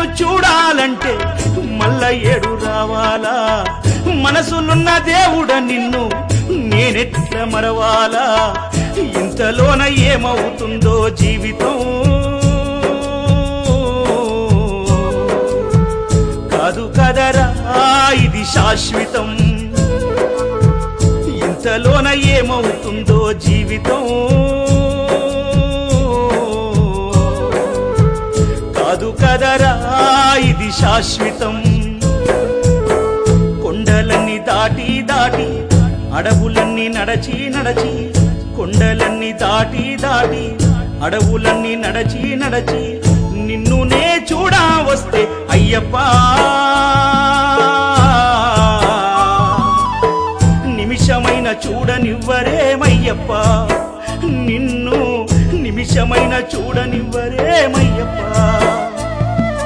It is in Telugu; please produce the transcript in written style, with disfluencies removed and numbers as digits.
నిన్ను చూడాలంటే మల్ల ఏడు రావాలా మనసులున్న దేవుడ నిన్ను నేనెట్ల మరవాలా ఇంతలోన ఏమవుతుందో జీవితం కాదు కదరా ఇది శాశ్వతం ఇంతలోన ఏమవుతుందో జీవితం కాదు కదరా ఇది శాశ్వతం కొండలన్నీ దాటి దాటి అడవులన్నీ నడచి నడచి కొండలన్నీ దాటి దాటి అడవులన్నీ నడచి నడచి నిన్ను నే చూడా వస్తే అయ్యప్ప నిమిషమైన చూడనివ్వరేమయ్యప్ప నిన్ను నిమిషమైన చూడనివ్వరేమయ్యప్ప